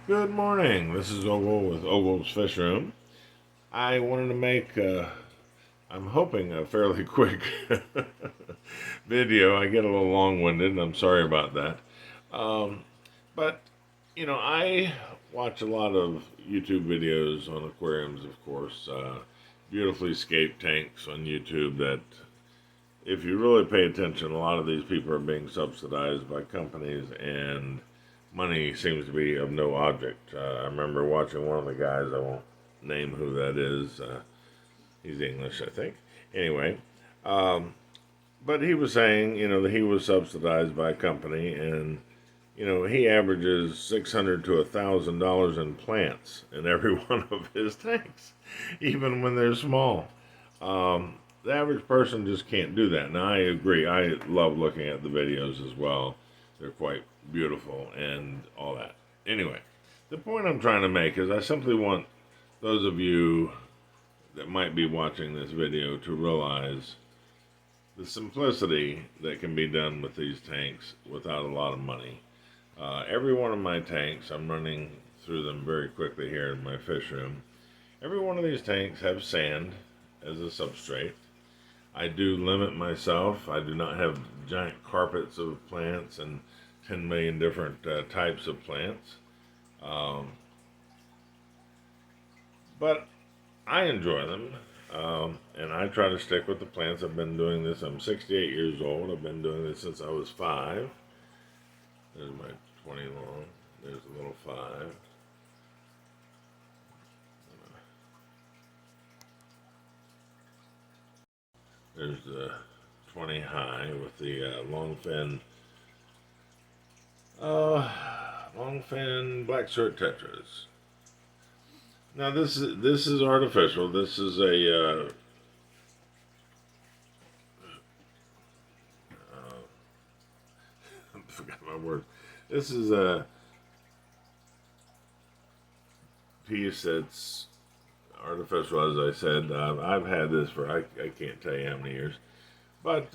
Good morning. This is Ogle with Ogle's Fish Room. I wanted to make, I'm hoping, a fairly quick video. I get a little long winded, and I'm sorry about that. Um, but, I watch a lot of YouTube videos on aquariums, of course. Beautifully scaped tanks on YouTube that, if you really pay attention, a lot of these people are being subsidized by companies, and money seems to be of no object. I remember watching one of the guys, I won't name who that is. He's English, I think. Anyway, um, but he was saying, that he was subsidized by a company, and he averages $600 to $1,000 in plants in every one of his tanks, even when they're small. The average person just can't do that. Now, I agree. I love looking at the videos as well. They're quite beautiful and all that. Anyway, the point I'm trying to make is I simply want those of you that might be watching this video to realize the simplicity that can be done with these tanks without a lot of money. Every one of my tanks, I'm running through them very quickly here in my fish room. Every one of these tanks have sand as a substrate. I do limit myself. I do not have giant carpets of plants and 10 million different types of plants. Um, but I enjoy them. And I try to stick with the plants. I've been doing this. I'm 68 years old. I've been doing this since I was 5. There's my 20 long. There's a little 5. There's the 20 high with the uh, long fin black shirt tetras. Now this is artificial. This is a I forgot my word. This is a piece that's artificial, as I said. I've had this for I can't tell you how many years, but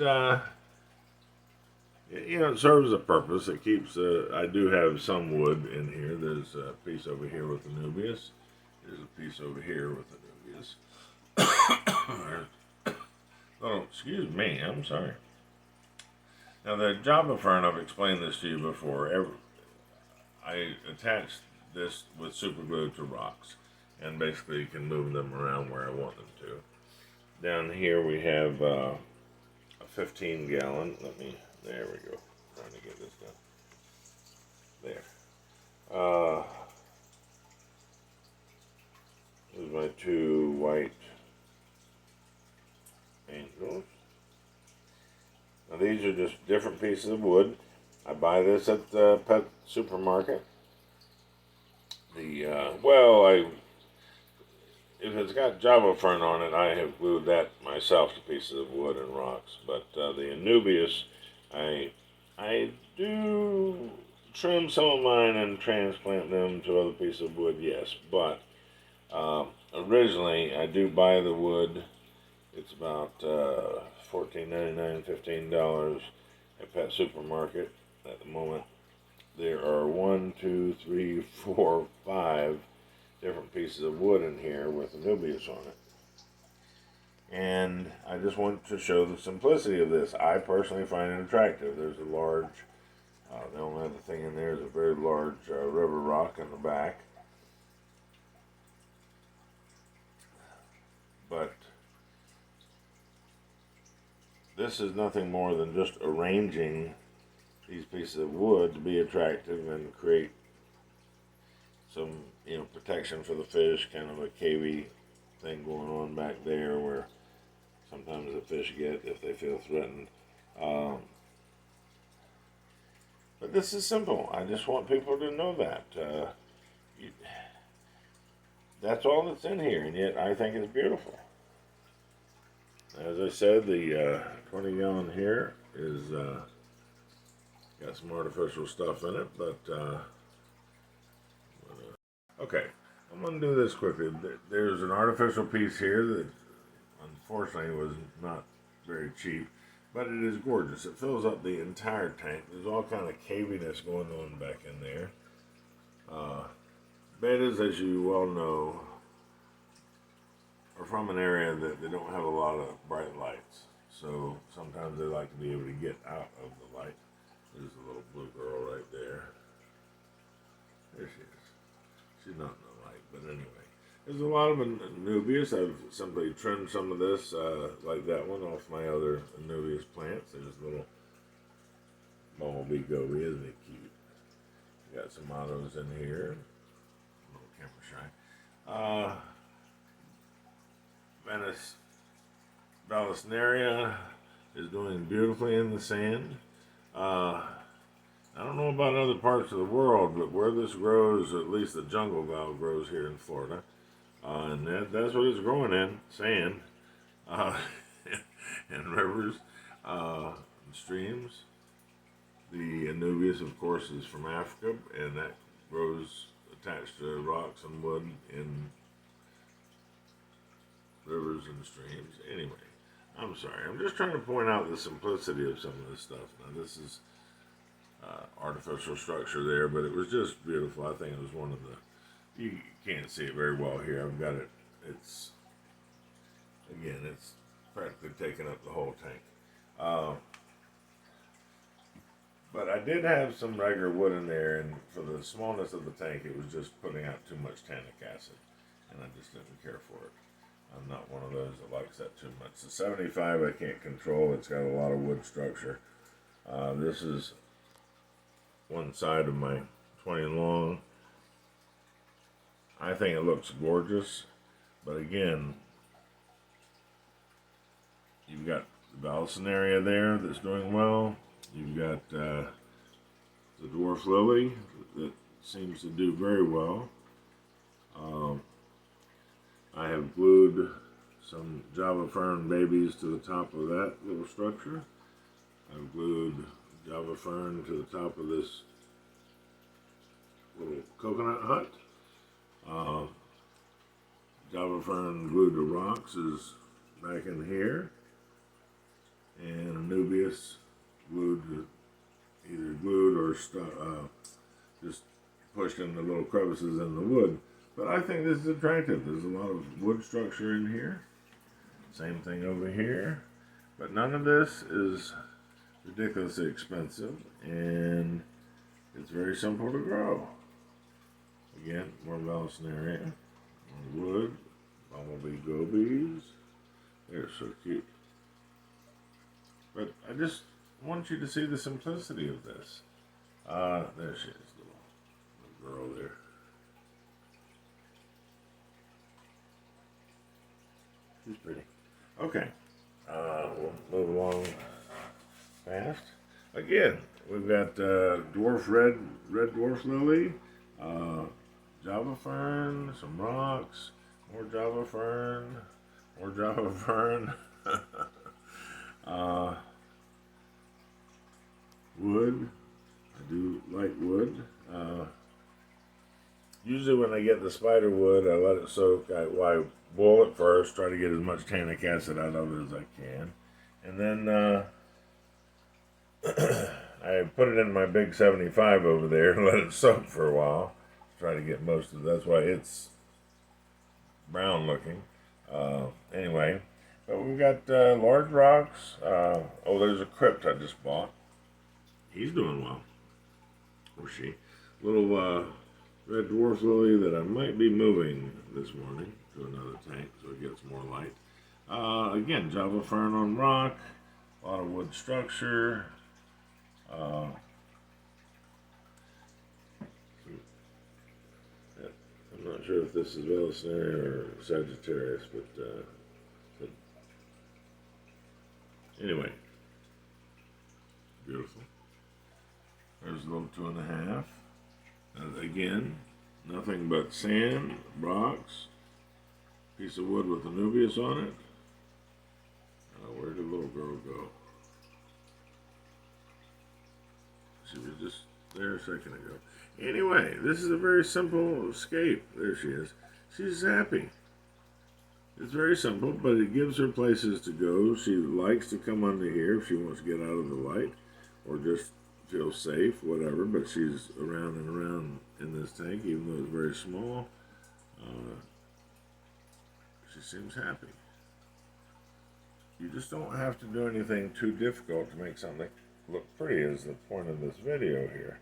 it serves a purpose. It keeps. I do have some wood in here. There's a piece over here with the Nubius. There's a piece over here with the Nubius. Oh, excuse me. I'm sorry. Now the Java fern, I've explained this to you before. I attached this with super glue to rocks, and basically can move them around where I want them to. Down here we have a 15 gallon. There we go. Trying to get this done. There. This is my 2 white angels. Now these are just different pieces of wood. I buy this at the pet supermarket. If it's got Java fern on it, I have glued that myself to pieces of wood and rocks. But the Anubias, I do trim some of mine and transplant them to other pieces of wood, yes. But originally, I do buy the wood. It's about $14.99, $15 at Pet Supermarket at the moment. There are 1, 2, 3, 4, 5 different pieces of wood in here with Anubias on it. And I just want to show the simplicity of this. I personally find it attractive. There's a large, the only other thing in there is a very large river rock in the back. But this is nothing more than just arranging these pieces of wood to be attractive and create some, protection for the fish, kind of a cavey thing going on back there where sometimes the fish get if they feel threatened. But this is simple. I just want people to know that. That's all that's in here, and yet I think it's beautiful. As I said, the 20 gallon here is got some artificial stuff in it, but okay, I'm going to do this quickly. There's an artificial piece here that unfortunately was not very cheap, but it is gorgeous. It fills up the entire tank. There's all kind of caviness going on back in there. Bettas, as you well know, are from an area that they don't have a lot of bright lights. So sometimes they like to be able to get out of the light. There's a little blue girl right there. There she is. She's not in the light, but anyway. There's a lot of Anubias. I've simply trimmed some of this, like that one, off my other Anubias plants. There's a little bumblebee goby, isn't it cute? Got some autos in here. A little camera shy. Venice Vallisneria is doing beautifully in the sand. I don't know about other parts of the world, but where this grows, at least the jungle val grows here in Florida. And that's what it's growing in, sand, and rivers, and streams. The Anubias, of course, is from Africa, and that grows attached to rocks and wood in rivers and streams. Anyway, I'm sorry. I'm just trying to point out the simplicity of some of this stuff. Now, this is artificial structure there, but it was just beautiful. I think it was one of the, you can't see it very well here. I've got it, it's practically taking up the whole tank. But I did have some regular wood in there, and for the smallness of the tank, it was just putting out too much tannic acid, and I just didn't care for it. I'm not one of those that likes that too much. The 75 I can't control. It's got a lot of wood structure. This is one side of my 20 long. I think it looks gorgeous, but again, you've got the Vallisneria there that's doing well. You've got the dwarf lily that seems to do very well. I have glued some Java fern babies to the top of that little structure. I've glued Java fern to the top of this little coconut hut. Java fern glued to rocks is back in here. And Anubias glued, either glued or just pushed in the little crevices in the wood. But I think this is attractive. There's a lot of wood structure in here. Same thing over here. But none of this is ridiculously expensive, and it's very simple to grow. Again, more Vallisneria, more wood, bumblebee gobies. They're so cute. But I just want you to see the simplicity of this. There she is, little girl there. She's pretty. Okay, we'll move along fast. Again, we've got dwarf red dwarf lily, Java fern, some rocks, more Java fern, more Java fern. Wood. I do like wood. Usually when I get the spider wood, I let it soak. I boil it first, try to get as much tannic acid out of it as I can. And then I put it in my big 75 over there and let it soak for a while. Try to get most of it. That's why it's brown looking. Anyway, but we've got large rocks. Oh, there's a crypt I just bought. He's doing well. Or she. Little red dwarf lily that I might be moving this morning to another tank so it gets more light. Again, Java fern on rock, a lot of wood structure. I'm not sure if this is Vallisneria or Sagittarius, but anyway, beautiful. There's a little 2.5. Again, nothing but sand, rocks, piece of wood with Anubias on it. Where did the little girl go? She was just there a second ago. Anyway, this is a very simple escape. There she is. She's happy. It's very simple, but it gives her places to go. She likes to come under here if she wants to get out of the light, or just feel safe, whatever, but she's around and around in this tank, even though it's very small. She seems happy. You just don't have to do anything too difficult to make something look pretty, is the point of this video here.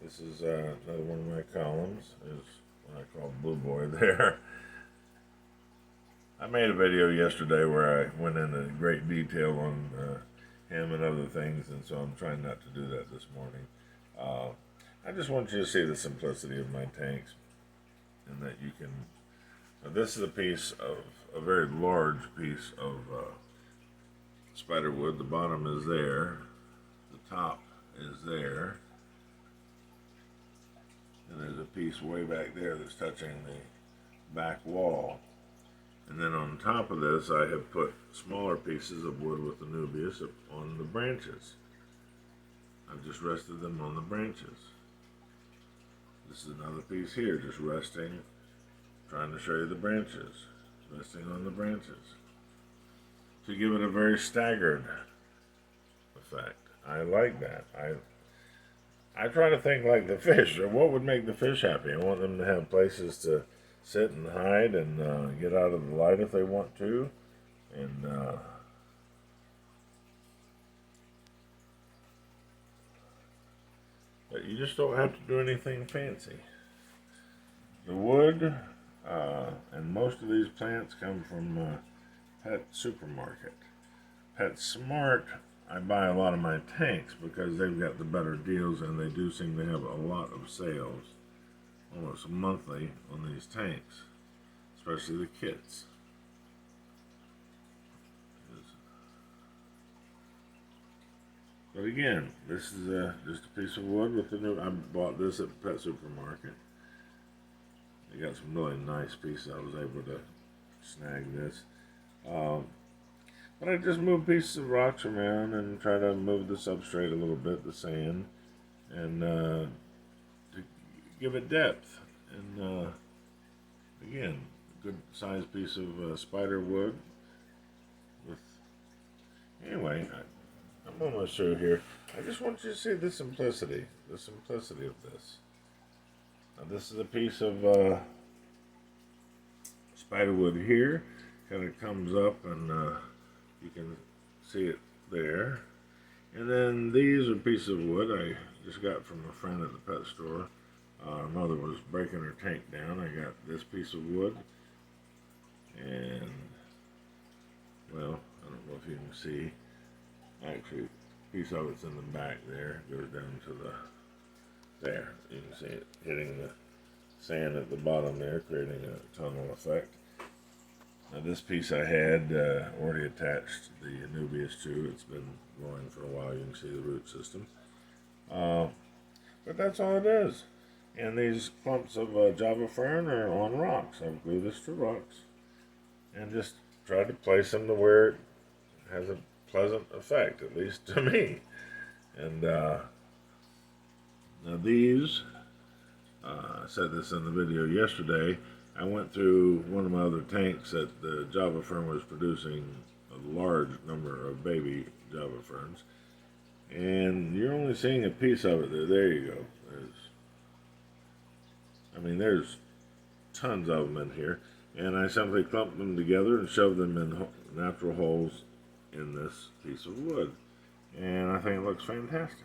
This is another one of my columns, is what I call Blue Boy there. I made a video yesterday where I went into great detail on him and other things, and so I'm trying not to do that this morning. I just want you to see the simplicity of my tanks, and that you can. This is a piece of a very large piece of spider wood. The bottom is there, the top is there, and there's a piece way back there that's touching the back wall. And then on top of this, I have put smaller pieces of wood with the Nubius on the branches. I've just rested them on the branches. This is another piece here, just resting, trying to show you the branches, resting on the branches, to give it a very staggered effect. I like that. I try to think like the fish, or what would make the fish happy. I want them to have places to sit and hide and get out of the light if they want to. And but you just don't have to do anything fancy. The wood and most of these plants come from Pet Supermarket. Pet Smart, I buy a lot of my tanks because they've got the better deals, and they do seem to have a lot of sales, almost monthly, on these tanks, especially the kits. But again, this is just a piece of wood with the new. I bought this at Pet Supermarket. They got some really nice pieces. I was able to snag this. But I just move pieces of rocks around and try to move the substrate a little bit, the sand, and to give it depth. And again, a good sized piece of spider wood. Anyway, I'm almost through here. I just want you to see the simplicity of this. Now this is a piece of spider wood here. Kind of comes up, and you can see it there. And then these are pieces of wood I just got from a friend at the pet store. Her mother was breaking her tank down. I got this piece of wood, and well, I don't know if you can see. Actually, a piece of it's in the back there. It goes down to there. You can see it hitting the sand at the bottom there, creating a tunnel effect. Now this piece I had already attached the Nubius to. It's been growing for a while. You can see the root system. But that's all it is. And these clumps of Java fern are on rocks. I've glued this to rocks and just tried to place them to where it has a pleasant effect, at least to me. And now these, I said this in the video yesterday, I went through one of my other tanks that the Java fern was producing a large number of baby Java ferns, and you're only seeing a piece of it there. There you go. There's tons of them in here, and I simply clumped them together and shoved them in natural holes in this piece of wood, and I think it looks fantastic.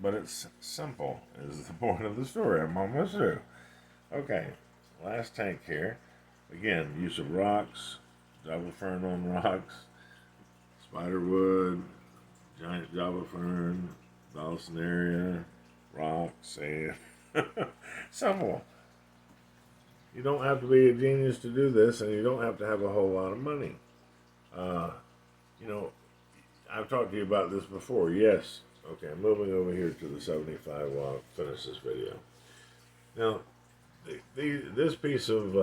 But it's simple is the point of the story. I'm almost through. Okay, last tank here. Again, use of rocks, Java fern on rocks, spider wood, giant Java fern, Dawsonaria, rocks, sand. Simple. You don't have to be a genius to do this, and you don't have to have a whole lot of money. I've talked to you about this before. Yes. Okay, I'm moving over here to the 75 while I finish this video. Now, this piece of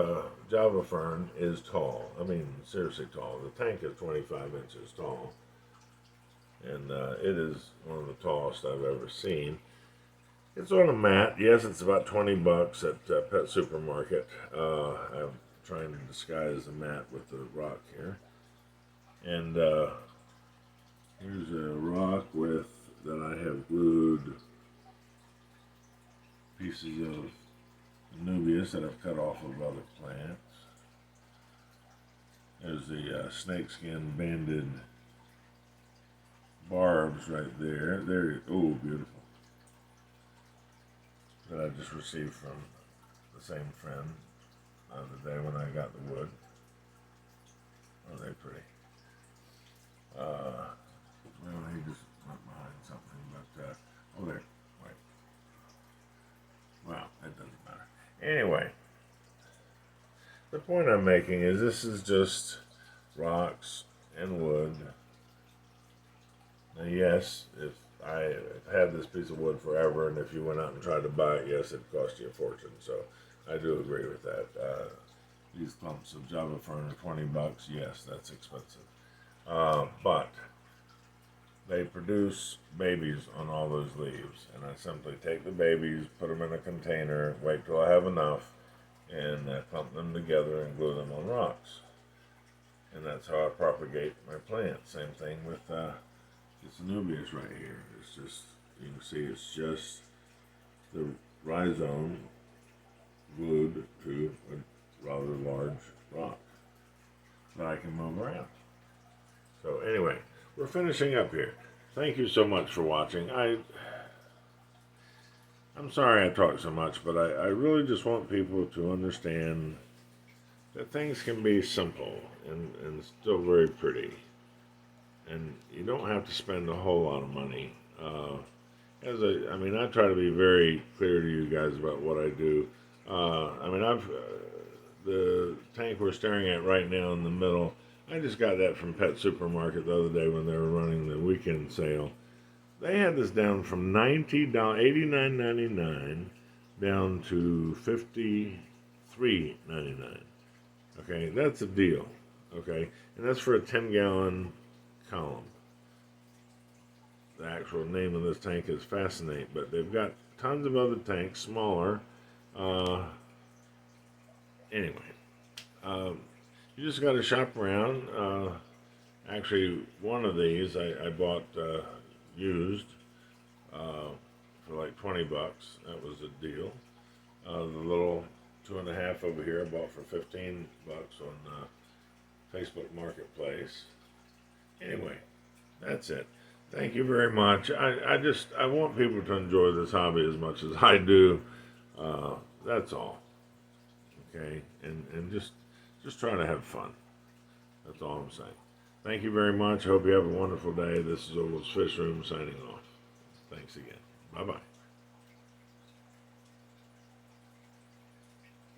Java fern is tall. Seriously tall. The tank is 25 inches tall. And it is one of the tallest I've ever seen. It's on a mat. Yes, it's about $20 at Pet Supermarket. I'm trying to disguise the mat with the rock here. And here's a rock with that I have glued pieces of Nubius that I've cut off of other plants. There's the snakeskin banded barbs right there. Oh, beautiful. That I just received from the same friend the other day when I got the wood. Oh, they're pretty. Well, he just went behind something, but, oh, there. Wait. Well, it doesn't matter. Anyway, the point I'm making is this is just rocks and wood. Now, yes, if I have had this piece of wood forever, and if you went out and tried to buy it, yes, it'd cost you a fortune. So I do agree with that. These clumps of Java fern are $20. Yes, that's expensive. But they produce babies on all those leaves, and I simply take the babies, put them in a container, wait till I have enough, and clump them together and glue them on rocks. And that's how I propagate my plants. Same thing with this Nubius right here. It's just, you can see it's just the rhizome glued to a rather large rock that I can move around. So anyway, we're finishing up here. Thank you so much for watching. I'm sorry I talk so much, but I really just want people to understand that things can be simple and still very pretty. And you don't have to spend a whole lot of money. I try to be very clear to you guys about what I do. The tank we're staring at right now in the middle, I just got that from Pet Supermarket the other day when they were running the weekend sale. They had this down from $89.99 down to $53.99. Okay, that's a deal. Okay, and that's for a 10-gallon column. The actual name of this tank is Fascinate, but they've got tons of other tanks, smaller. Anyway, you just got to shop around. Actually, one of these I bought used for like $20. That was a deal. The little 2.5 over here I bought for $15 on Facebook Marketplace. Anyway, that's it. Thank you very much. I want people to enjoy this hobby as much as I do. That's all. Okay, and just try to have fun. That's all I'm saying. Thank you very much. Hope you have a wonderful day. This is Oval's Fish Room signing off. Thanks again. Bye-bye.